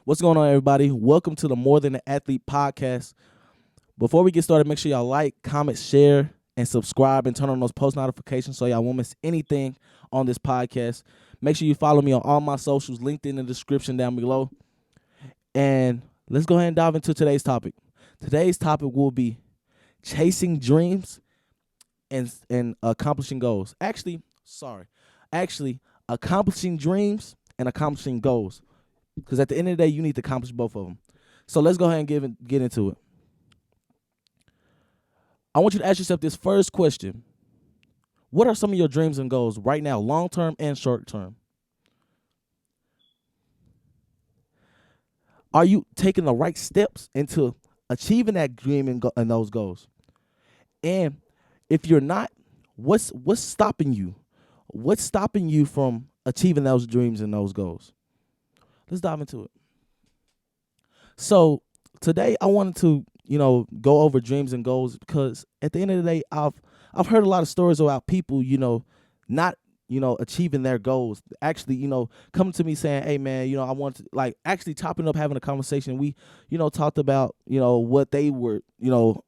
What's going on, everybody? Welcome to the More Than an Athlete podcast. Before we get started, make sure y'all like, comment, share, and subscribe, and turn on those post notifications so y'all won't miss anything on this podcast. Make sure you follow me on all my socials, linked in the description down below. And let's go ahead and dive into today's topic. Today's topic will be chasing dreams and accomplishing goals. Actually, accomplishing dreams and accomplishing goals. Because at the end of the day, you need to accomplish both of them. So let's go ahead and get into it. I want you to ask yourself this first question. What are some of your dreams and goals right now, long-term and short-term? Are you taking the right steps into achieving that dream and those goals? And if you're not, what's stopping you? What's stopping you from achieving those dreams and those goals? Let's dive into it. So today I wanted to, go over dreams and goals because at the end of the day, I've heard a lot of stories about people, not, achieving their goals. Actually, coming to me saying, hey man, I want to actually topping up having a conversation. We, talked about, what they were,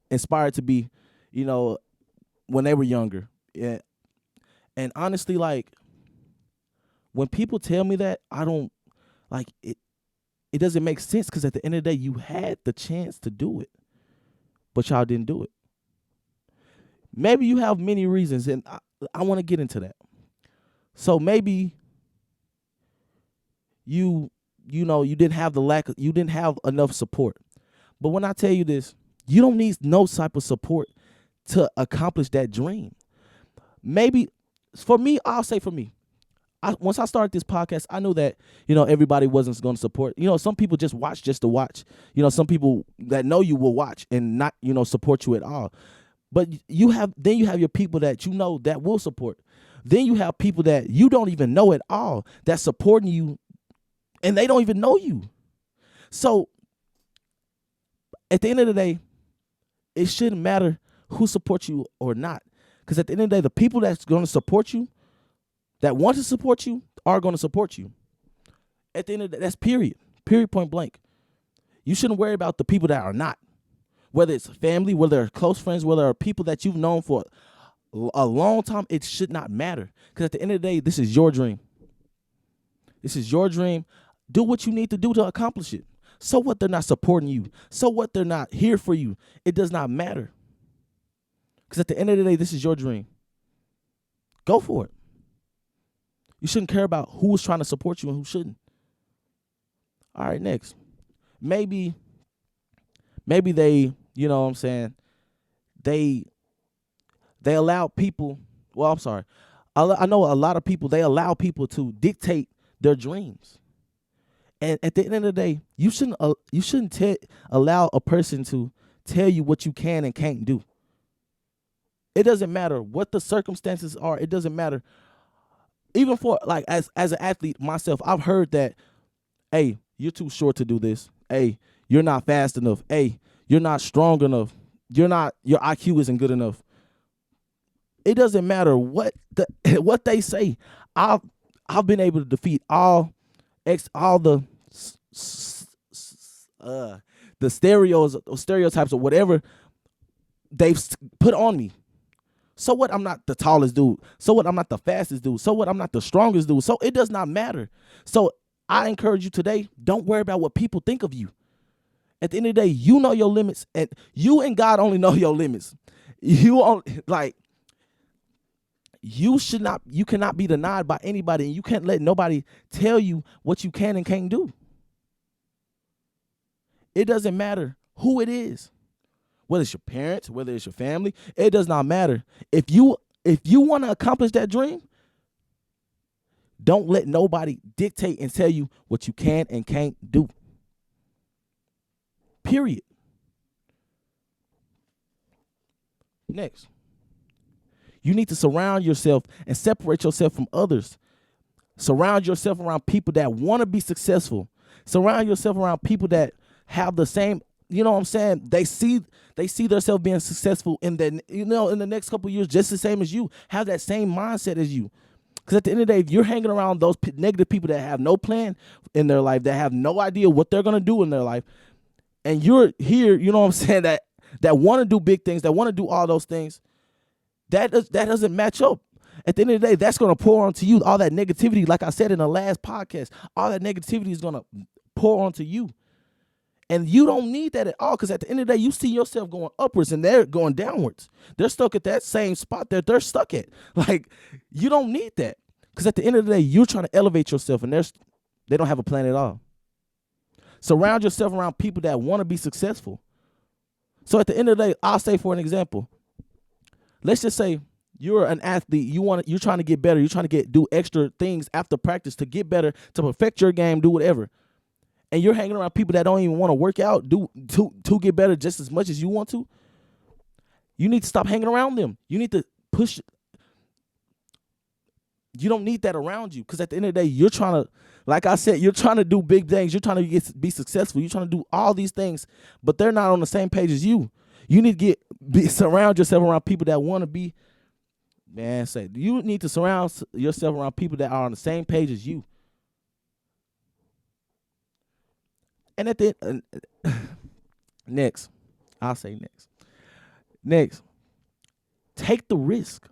inspired to be, when they were younger. Yeah. And honestly, when people tell me that, I don't it doesn't make sense because at the end of the day, you had the chance to do it, but y'all didn't do it. Maybe you have many reasons, and I want to get into that. So maybe you didn't have you didn't have enough support. But when I tell you this, you don't need no type of support to accomplish that dream. Maybe I'll say for me. Once I started this podcast, I knew that, everybody wasn't going to support. Some people just watch just to watch. Some people that know you will watch and not, support you at all. But you have your people that that will support. Then you have people that you don't even know at all that's supporting you and they don't even know you. So at the end of the day, it shouldn't matter who supports you or not. Because at the end of the day, the people that's going to support you, that want to support you, are going to support you. At the end of the day, that's period point blank. You shouldn't worry about the people that are not. Whether it's family, whether they're close friends, whether they're people that you've known for a long time, it should not matter. Because at the end of the day, this is your dream. This is your dream. Do what you need to do to accomplish it. So what they're not supporting you. So what they're not here for you. It does not matter. Because at the end of the day, this is your dream. Go for it. You shouldn't care about who's trying to support you and who shouldn't. All right, next. Maybe they, they allow people, well, I'm sorry. I know a lot of people, they allow people to dictate their dreams. And at the end of the day, you shouldn't allow a person to tell you what you can and can't do. It doesn't matter what the circumstances are. It doesn't matter. Even for as an athlete myself, I've heard that, hey, you're too short to do this. Hey, you're not fast enough. Hey, you're not strong enough. Your IQ isn't good enough. It doesn't matter what they say. I've been able to defeat all the stereotypes or whatever they've put on me. So what? I'm not the tallest dude. So what? I'm not the fastest dude. So what? I'm not the strongest dude. So it does not matter. So I encourage you today, don't worry about what people think of you. At the end of the day, you know your limits, and you and God only know your limits. You cannot be denied by anybody, and you can't let nobody tell you what you can and can't do. It doesn't matter who it is. Whether it's your parents, whether it's your family, it does not matter. If you want to accomplish that dream, don't let nobody dictate and tell you what you can and can't do. Period. Next, you need to surround yourself and separate yourself from others. Surround yourself around people that want to be successful. Surround yourself around people that have the same, they see themselves being successful in the next couple of years just the same as you. Have that same mindset as you. Because at the end of the day, if you're hanging around those negative people that have no plan in their life, that have no idea what they're going to do in their life, and you're here, you know what I'm saying, that want to do big things, that want to do all those things, that doesn't match up. At the end of the day, that's going to pour onto you. All that negativity, like I said in the last podcast, all that negativity is going to pour onto you. And you don't need that at all, because at the end of the day, you see yourself going upwards and they're going downwards. They're stuck at that same spot that they're stuck at. Like, you don't need that, because at the end of the day, you're trying to elevate yourself, and they don't have a plan at all. Surround yourself around people that want to be successful. So at the end of the day, I'll say, for an example, let's just say you're an athlete. You're trying to get better. You're trying to do extra things after practice to get better, to perfect your game, do whatever. And you're hanging around people that don't even want to work out, to get better just as much as you want to. You need to stop hanging around them. You need to push. You don't need that around you, because at the end of the day, you're trying to, like I said, you're trying to do big things. You're trying to be successful. You're trying to do all these things, but they're not on the same page as you. You need to surround yourself around people that want to be. You need to surround yourself around people that are on the same page as you. And at the end, next, take the risk.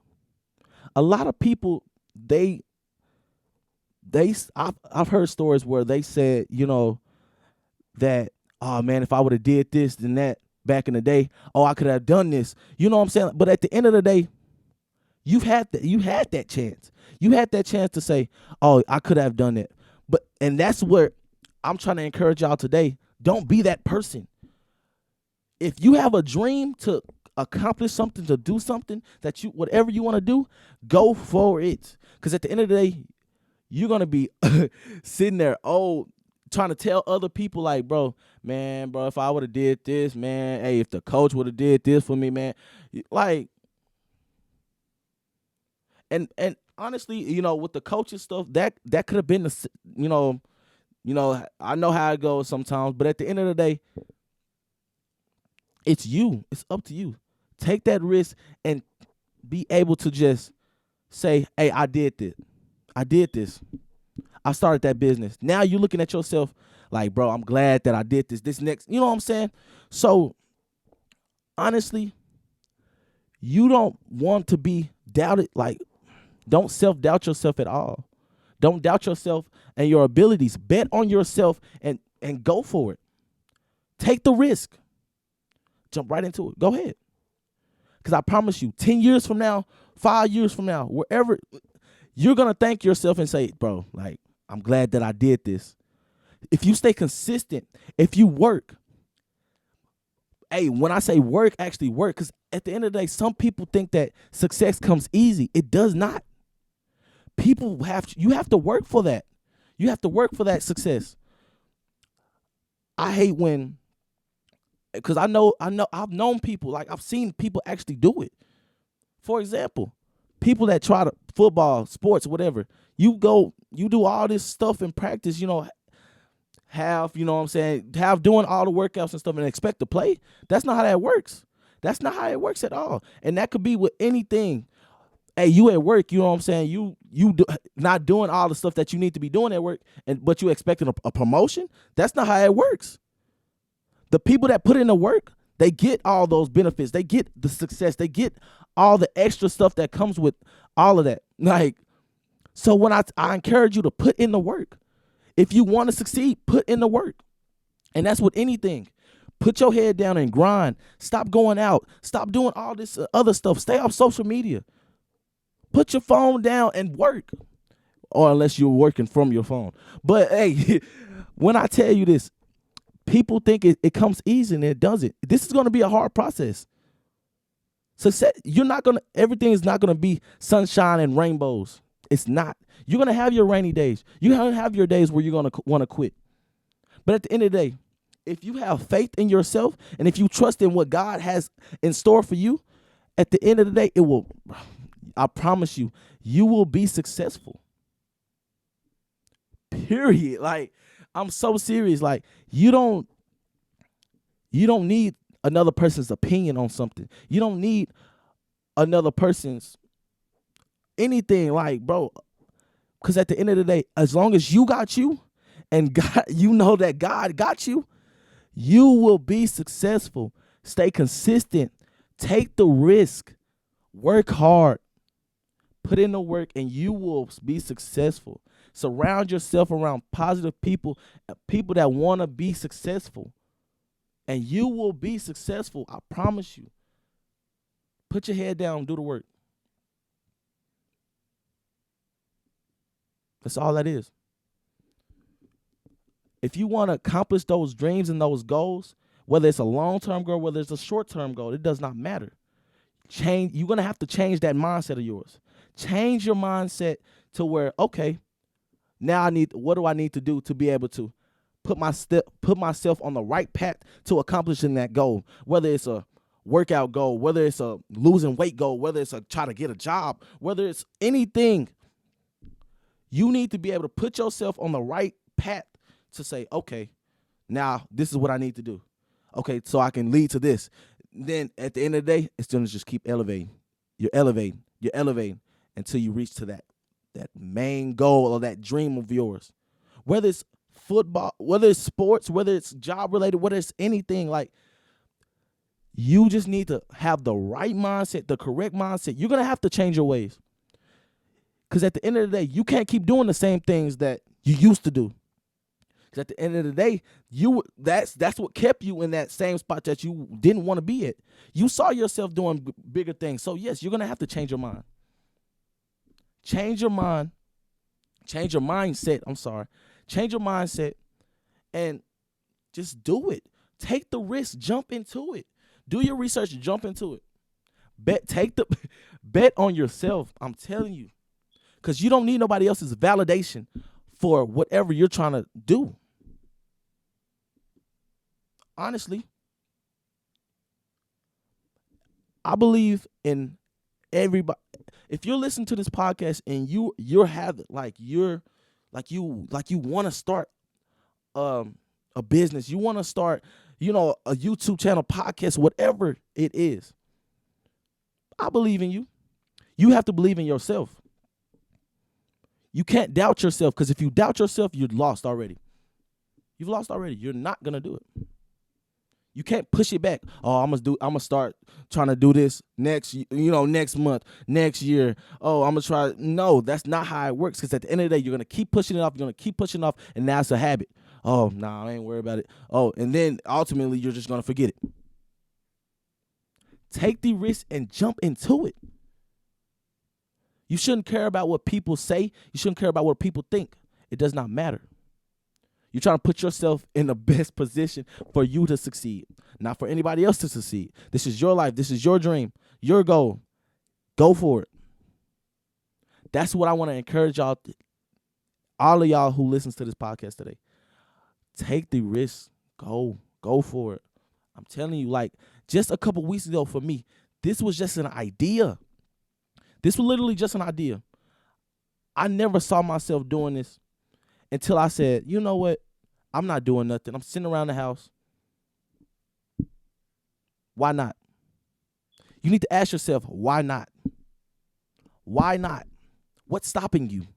A lot of people, I've heard stories where they said, that, oh man, if I would have did this and that back in the day, I could have done this. You know what I'm saying? But at the end of the day, you had that chance. You had that chance to say, oh, I could have done it. And that's where I'm trying to encourage y'all today. Don't be that person. If you have a dream to accomplish something, to do something, whatever you want to do, go for it. Because at the end of the day, you're going to be sitting there, trying to tell other people, like, bro, if I would have did this, man, hey, if the coach would have did this for me, man, like, and honestly, with the coaching stuff, that could have been I know how it goes sometimes, but at the end of the day, it's you. It's up to you. Take that risk and be able to just say, hey, I did this. I started that business. Now you're looking at yourself like, bro, I'm glad that I did this next. You know what I'm saying? So, honestly, you don't want to be doubted. Like, don't self-doubt yourself at all. Don't doubt yourself and your abilities. Bet on yourself and go for it. Take the risk. Jump right into it. Go ahead. Because I promise you, 10 years from now, 5 years from now, wherever, you're going to thank yourself and say, bro, like, I'm glad that I did this. If you stay consistent, if you work, hey, when I say work, actually work, because at the end of the day, some people think that success comes easy. It does not. You have to work for that. You have to work for that success. I hate when, because I've known people, like I've seen people actually do it. For example, people that try to football, sports, whatever, you do all this stuff in practice, have doing all the workouts and stuff and expect to play. That's not how that works. That's not how it works at all. And that could be with anything. Hey, you at work, you know what I'm saying? You not doing all the stuff that you need to be doing at work, but you expecting a promotion? That's not how it works. The people that put in the work, they get all those benefits. They get the success. They get all the extra stuff that comes with all of that. Like, so when I encourage you to put in the work. If you want to succeed, put in the work. And that's with anything. Put your head down and grind. Stop going out. Stop doing all this other stuff. Stay off social media. Put your phone down and work. Or unless you're working from your phone. But hey, when I tell you this, people think it comes easy and it doesn't. This is going to be a hard process. Success, everything is not going to be sunshine and rainbows. It's not. You're going to have your rainy days. You're going to have your days where you're going to want to quit. But at the end of the day, if you have faith in yourself and if you trust in what God has in store for you, at the end of the day, I promise you, you will be successful. Period. Like, I'm so serious. Like, you don't need another person's opinion on something. You don't need another person's anything. Like, bro, Because at the end of the day, as long as you got you and God, you know that God got you, you will be successful. Stay consistent. Take the risk. Work hard. Put in the work and you will be successful. Surround yourself around positive people, people that want to be successful. And you will be successful. I promise you. Put your head down, do the work. That's all that is. If you want to accomplish those dreams and those goals, whether it's a long-term goal, whether it's a short-term goal, it does not matter. You're going to have to change that mindset of yours. Change your mindset to where, okay, now what do I need to do to be able to put myself on the right path to accomplishing that goal, whether it's a workout goal, whether it's a losing weight goal, whether it's a try to get a job, whether it's anything. You need to be able to put yourself on the right path to say, okay, now this is what I need to do. Okay, so I can lead to this. Then at the end of the day, it's going to just keep elevating. You're elevating until you reach to that main goal or that dream of yours. Whether it's football, whether it's sports, whether it's job related, whether it's anything, like you just need to have the right mindset, the correct mindset. You're going to have to change your ways. Because at the end of the day, you can't keep doing the same things that you used to do. Because at the end of the day, that's what kept you in that same spot that you didn't want to be at. You saw yourself doing bigger things. So, yes, you're going to have to change your mind. Change your mind. Change your mindset. Change your mindset and just do it. Take the risk. Jump into it. Do your research. Jump into it. Bet on yourself. I'm telling you. Because you don't need nobody else's validation for whatever you're trying to do. Honestly, I believe in everybody. If you're listening to this podcast and you want to start a business, you want to start, a YouTube channel, podcast, whatever it is, I believe in you. You have to believe in yourself. You can't doubt yourself, because if you doubt yourself, you're lost already. You've lost already. You're not gonna do it. You can't push it back. Oh, I'm gonna start trying to do this next month, next year. Oh, I'm gonna try. No, that's not how it works. Because at the end of the day, you're gonna keep pushing it off. You're gonna keep pushing it off, and now it's a habit. Oh, I ain't worried about it. Oh, and then ultimately, you're just gonna forget it. Take the risk and jump into it. You shouldn't care about what people say. You shouldn't care about what people think. It does not matter. You're trying to put yourself in the best position for you to succeed, not for anybody else to succeed. This is your life. This is your dream, your goal. Go for it. That's what I want to encourage y'all, all of y'all who listens to this podcast today. Take the risk. Go for it. I'm telling you, like just a couple weeks ago for me, this was just an idea. This was literally just an idea. I never saw myself doing this until I said, you know what? I'm not doing nothing. I'm sitting around the house. Why not? You need to ask yourself, why not? Why not? What's stopping you?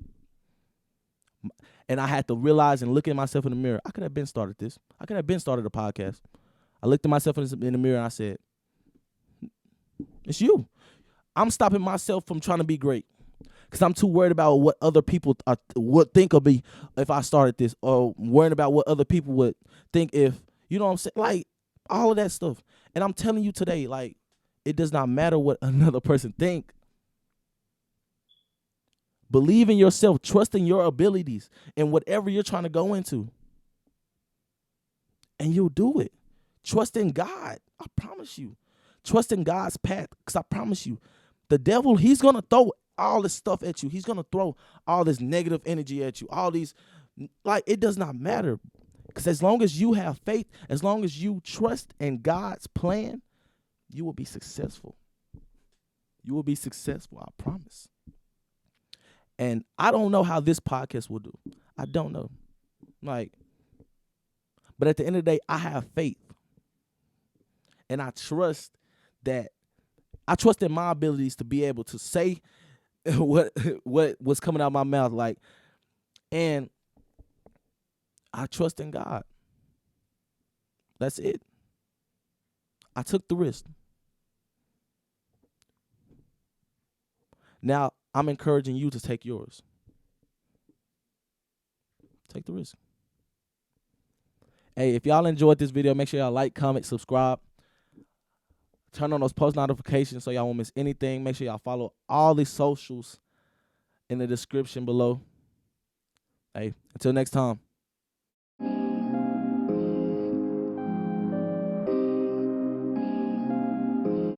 And I had to realize and look at myself in the mirror. I could have been started this. I could have been started a podcast. I looked at myself in the mirror and I said, it's you. I'm stopping myself from trying to be great because I'm too worried about what other people would think of me if I started this, or worried about what other people would think if, you know what I'm saying? Like, all of that stuff. And I'm telling you today, like, it does not matter what another person think. Believe in yourself. Trust in your abilities and whatever you're trying to go into. And you'll do it. Trust in God. I promise you. Trust in God's path, because I promise you, the devil, he's going to throw all this stuff at you. He's going to throw all this negative energy at you. All these, like, it does not matter. Because as long as you have faith, as long as you trust in God's plan, you will be successful. You will be successful, I promise. And I don't know how this podcast will do. I don't know. But at the end of the day, I have faith. And I trust in my abilities to be able to say what was coming out of my mouth. Like, And I trust in God. That's it. I took the risk. Now I'm encouraging you to take yours. Take the risk. Hey, if y'all enjoyed this video, make sure y'all like, comment, subscribe. Turn on those post notifications so y'all won't miss anything. Make sure y'all follow all the socials in the description below. Hey, until next time.